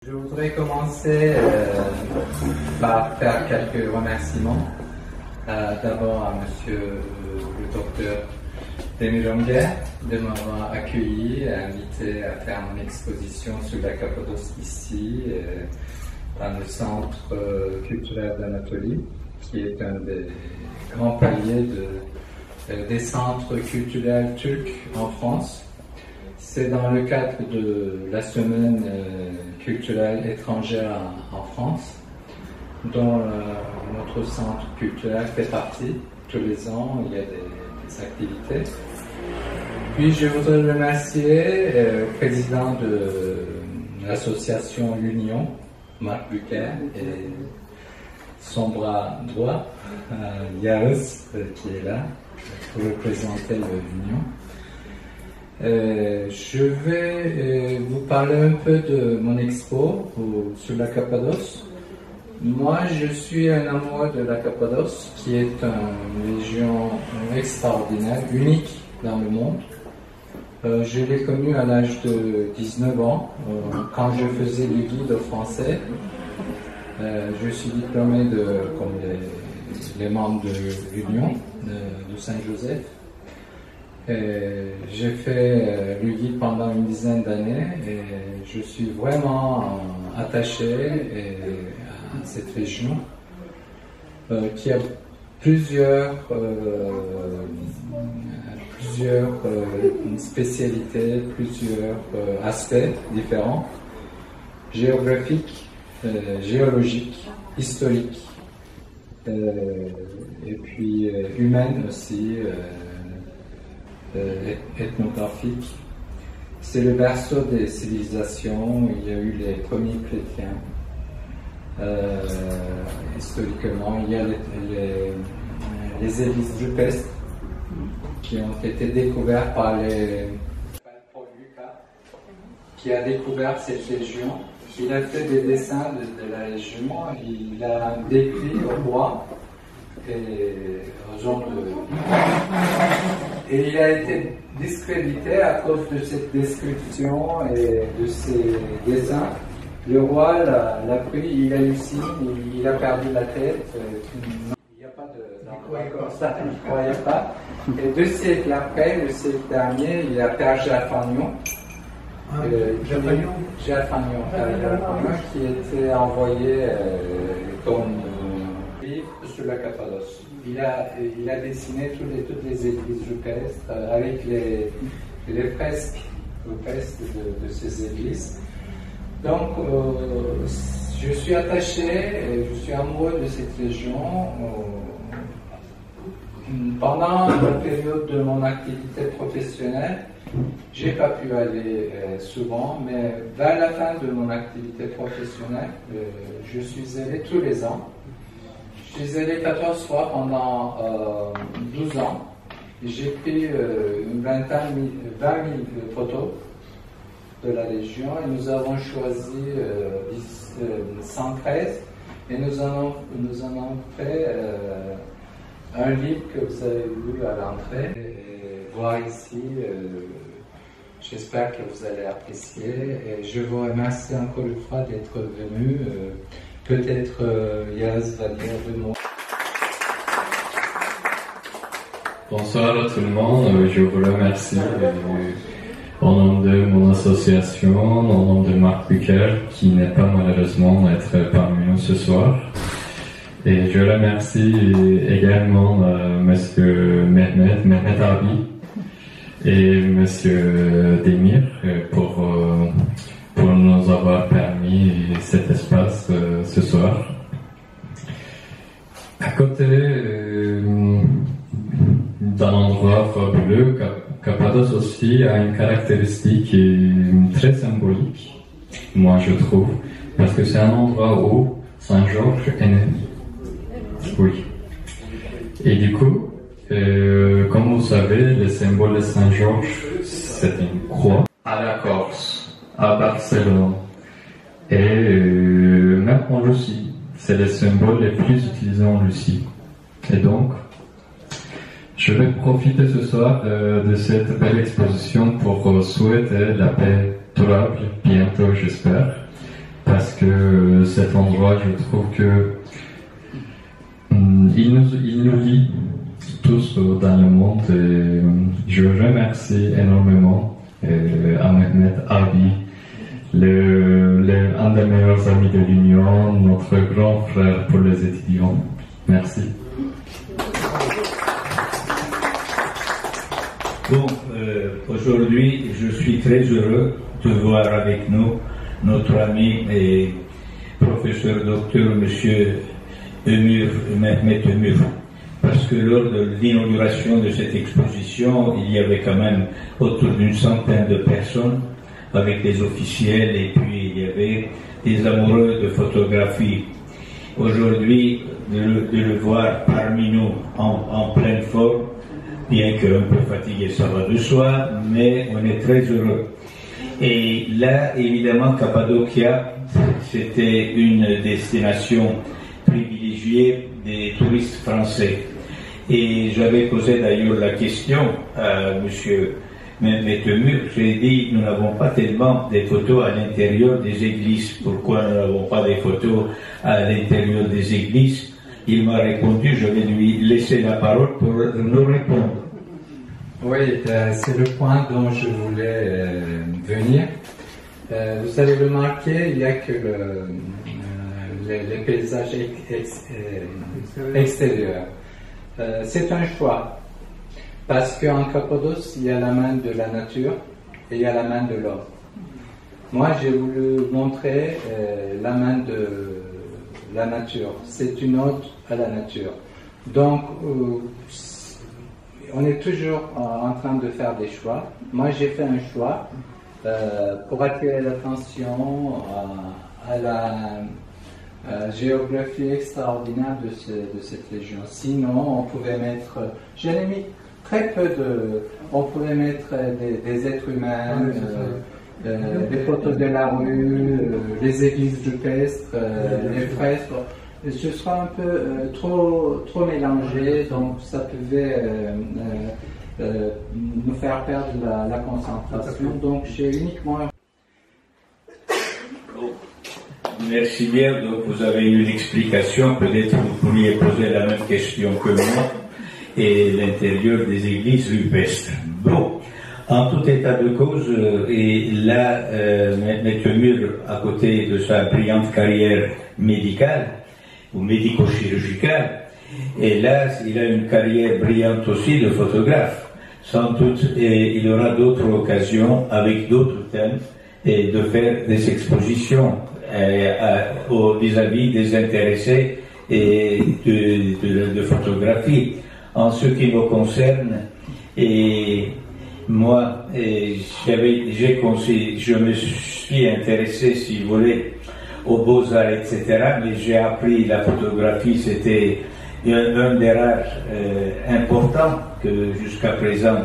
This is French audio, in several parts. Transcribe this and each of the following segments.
Je voudrais commencer par faire quelques remerciements. D'abord à Monsieur le docteur Demirongeh de m'avoir accueilli et invité à faire mon exposition sur la Cappadoce ici, dans le Centre culturel d'Anatolie, qui est un des grands paliers des centres culturels turcs en France. C'est dans le cadre de la semaine culturelle étrangère en France, dont notre centre culturel fait partie. Tous les ans, il y a des activités. Puis je voudrais remercier le président de l'association L'Union, Marc Buker, et son bras droit, Yağız, qui est là pour représenter l'Union. Je vais vous parler un peu de mon expo sur la Cappadoce. Moi, je suis un amoureux de la Cappadoce, qui est une région extraordinaire, unique dans le monde. Je l'ai connue à l'âge de 19 ans, quand je faisais le guide français. Je suis diplômé comme les membres de l'Union de Saint-Joseph. J'ai fait le guide pendant une dizaine d'années et je suis vraiment attaché à cette région qui a plusieurs spécialités, plusieurs aspects différents, géographiques, géologiques, historiques, et puis humaines aussi, ethnographiques. C'est le berceau des civilisations où il y a eu les premiers chrétiens. Historiquement, il y a les églises rupestres qui ont été découvertes par Paul Lucas, qui a découvert cette région. Il a fait des dessins de la région, il a décrit au roi et aux gens et il a été discrédité à cause de cette description et de ces dessins. Le roi l'a pris, il a eu signe, il a perdu la tête. Il n'y a pas d'endroit comme ça, il ne croyait pas. Et 2 siècles après, le siècle dernier, il a Père Géafanion. Géafanion, qui était envoyé comme livre sur la Cappadoce. Il a dessiné toutes les églises rupestres avec les fresques rupestres de ces églises. Donc, je suis attaché, et je suis amoureux de cette région. Pendant la période de mon activité professionnelle, j'ai pas pu aller souvent, mais vers la fin de mon activité professionnelle, je suis allé tous les ans. Je suis allé 14 fois pendant 12 ans. J'ai pris une 20 000 photos de la région et nous avons choisi 113 et nous en avons fait un livre que vous avez vu à l'entrée. Voir ici, j'espère que vous allez apprécier et je vous remercie encore une fois d'être venu. Peut-être Yağız va dire 2 mots. Bonsoir à tout le monde, je vous remercie au nom de mon association, au nom de Marc Buker, qui n'est pas malheureusement être parmi nous ce soir. Et je remercie également Monsieur Mehmet Abi et Monsieur Demir pour nous avoir permis cet espace ce soir. À côté d'un endroit fabuleux, Cappadoce aussi a une caractéristique très symbolique, moi je trouve, parce que c'est un endroit où Saint-Georges est né. Oui. Et du coup, comme vous savez, le symbole de Saint-Georges, c'est une croix à la Corse, à Barcelone, et même en Russie. C'est le symbole le plus utilisé en Russie. Et donc, je vais profiter ce soir de cette belle exposition pour souhaiter la paix durable, bientôt j'espère, parce que cet endroit, je trouve que il nous lie tous dans le monde et je remercie énormément Ahmed Abi, un des meilleurs amis de l'Union, notre grand frère pour les étudiants. Merci. Bon, aujourd'hui, je suis très heureux de voir avec nous notre ami et professeur docteur Monsieur Mehmet Ömür, parce que lors de l'inauguration de cette exposition, il y avait quand même autour d'une centaine de personnes avec des officiels et puis il y avait des amoureux de photographie. Aujourd'hui, de le voir parmi nous en pleine forme, bien qu'un peu fatigué, ça va de soi, mais on est très heureux. Et là, évidemment, Cappadocia, c'était une destination privilégiée des touristes français. Et j'avais posé d'ailleurs la question à M. Mehmet Ömür, j'ai dit, nous n'avons pas tellement des photos à l'intérieur des églises. Pourquoi nous n'avons pas des photos à l'intérieur des églises? Il m'a répondu, je vais lui laisser la parole pour nous répondre. Oui, c'est le point dont je voulais venir. Vous avez remarqué, il n'y a que les paysages extérieurs. C'est un choix, parce qu'en Cappadoce, il y a la main de la nature et il y a la main de l'homme. Moi, j'ai voulu montrer la main de la nature. C'est une ode à la nature. Donc, on est toujours en train de faire des choix. Moi, j'ai fait un choix pour attirer l'attention à la géographie extraordinaire de cette région. Sinon, on pouvait mettre, j'en ai mis très peu on pouvait mettre des êtres humains, des photos de la rue, les églises rupestres, les fresques. Ce sera un peu trop mélangé, donc ça pouvait nous faire perdre la concentration. Donc j'ai uniquement... Merci bien, donc vous avez eu l'explication, peut-être vous pourriez poser la même question que moi, et l'intérieur des églises rupestres. Bon, en tout état de cause, et là, Mehmet Ömür, à côté de sa brillante carrière médicale, ou médico-chirurgicale, et là, il a une carrière brillante aussi de photographe. Sans doute, et il aura d'autres occasions, avec d'autres thèmes, et de faire des expositions vis-à-vis des intéressés et de photographie. En ce qui me concerne, et moi, je me suis intéressé, si vous voulez, aux beaux-arts, etc., mais j'ai appris la photographie, c'était un des rares importants que jusqu'à présent,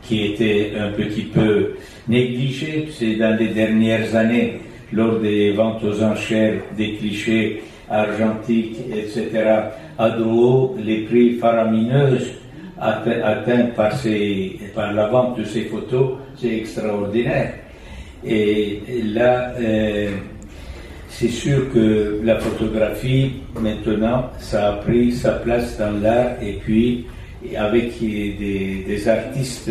qui était un petit peu négligé. C'est dans les dernières années, lors des ventes aux enchères des clichés argentiques, etc., à Drouot, les prix faramineux atteints par la vente de ces photos, c'est extraordinaire. Et là, c'est sûr que la photographie, maintenant, ça a pris sa place dans l'art, et puis avec des artistes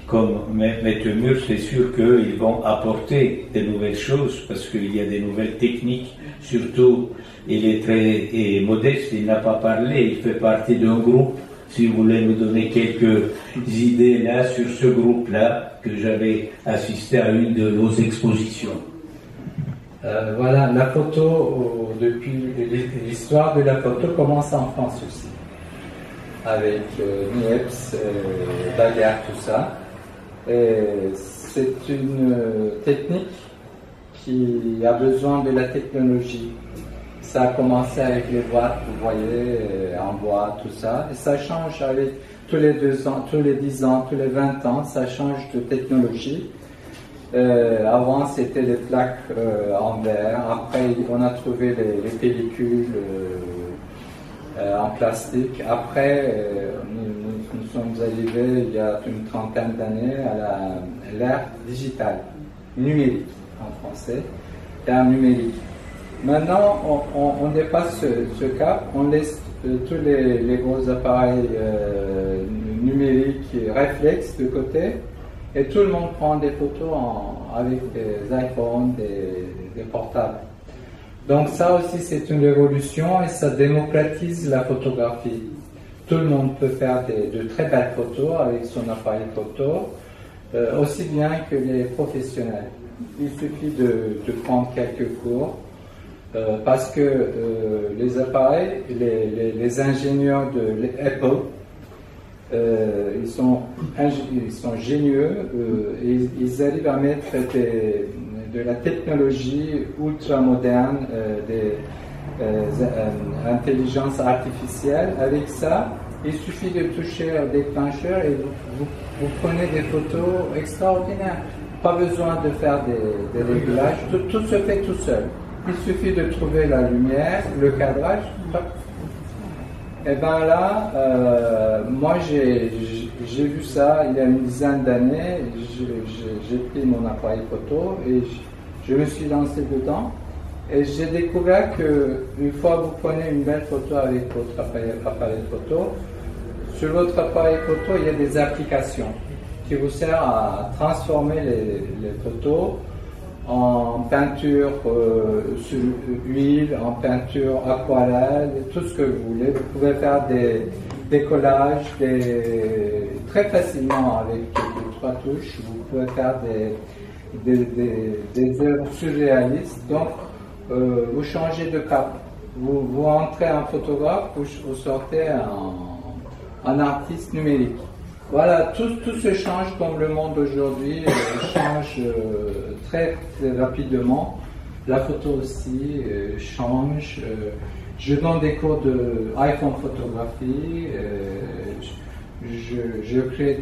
comme Mehmet Ömür, c'est sûr qu'ils vont apporter de nouvelles choses, parce qu'il y a des nouvelles techniques. Surtout, il est très modeste, il n'a pas parlé, il fait partie d'un groupe. Si vous voulez nous donner quelques idées là sur ce groupe-là, que j'avais assisté à une de nos expositions. Voilà, la photo, depuis l'histoire de la photo commence en France aussi, avec Niepce, Daguerre, tout ça. C'est une technique qui a besoin de la technologie. Ça a commencé avec les boîtes, vous voyez, en bois, tout ça. Et ça change avec tous les 2 ans, tous les 10 ans, tous les 20 ans, ça change de technologie. Avant, c'était les plaques en verre. Après, on a trouvé les pellicules en plastique. Après, nous sommes arrivés il y a une trentaine d'années à l'ère digitale, numérique en français, l'ère numérique. Maintenant, on dépasse ce cap, on laisse tous les gros appareils numériques réflexes de côté, et tout le monde prend des photos avec des iPhones, des portables. Donc ça aussi c'est une révolution et ça démocratise la photographie. Tout le monde peut faire de très belles photos avec son appareil photo, aussi bien que les professionnels. Il suffit de prendre quelques cours, parce que les appareils, les ingénieurs de Apple, ils sont génieux, et ils arrivent à mettre de la technologie ultra moderne, des intelligences artificielles. Avec ça, il suffit de toucher le déclencheur et vous prenez des photos extraordinaires. Pas besoin de faire des réglages, tout se fait tout seul. Il suffit de trouver la lumière, le cadrage. Et bien là, moi j'ai vu ça il y a une dizaine d'années. J'ai pris mon appareil photo et je me suis lancé dedans. Et j'ai découvert que une fois que vous prenez une belle photo avec votre appareil photo, sur votre appareil photo il y a des applications qui vous servent à transformer les photos en peinture sur huile, en peinture aquarelle, tout ce que vous voulez. Vous pouvez faire des collages très facilement avec 3 touches. Vous pouvez faire des œuvres surréalistes. Donc, vous changez de cap. Vous entrez en photographe, vous sortez en artiste numérique. Voilà, tout se change comme le monde aujourd'hui change très, très rapidement. La photo aussi change. Je donne des cours de iPhone photographie. Je crée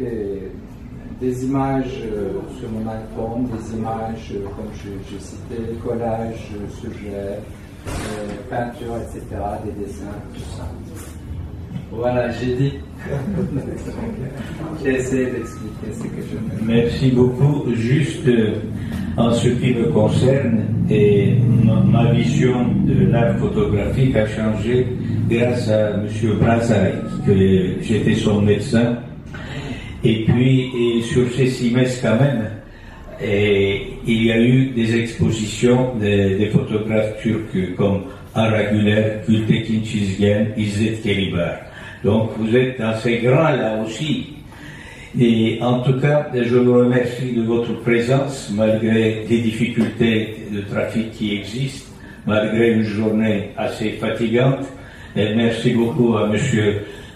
des images sur mon iPhone, des images comme je citais, collage, sujet, peinture, etc., des dessins, tout ça. Voilà, j'ai dit. J'ai essayé d'expliquer ce que je fais. Merci beaucoup. Juste en ce qui me concerne, et ma vision de l'art photographique a changé grâce à M. Brazaï, que j'étais son médecin. Et puis, sur ces 6 messes quand même, il y a eu des expositions des photographes turcs comme Ara Güler, Gültekin Çizgen, İzzet Kelibar. Donc vous êtes dans ces grands-là aussi. Et en tout cas, je vous remercie de votre présence, malgré les difficultés de trafic qui existent, malgré une journée assez fatigante. Et merci beaucoup à M.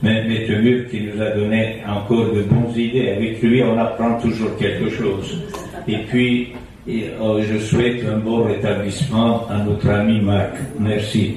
Mettemur qui nous a donné encore de bonnes idées. Avec lui, on apprend toujours quelque chose. Et puis, je souhaite un bon rétablissement à notre ami Marc. Merci.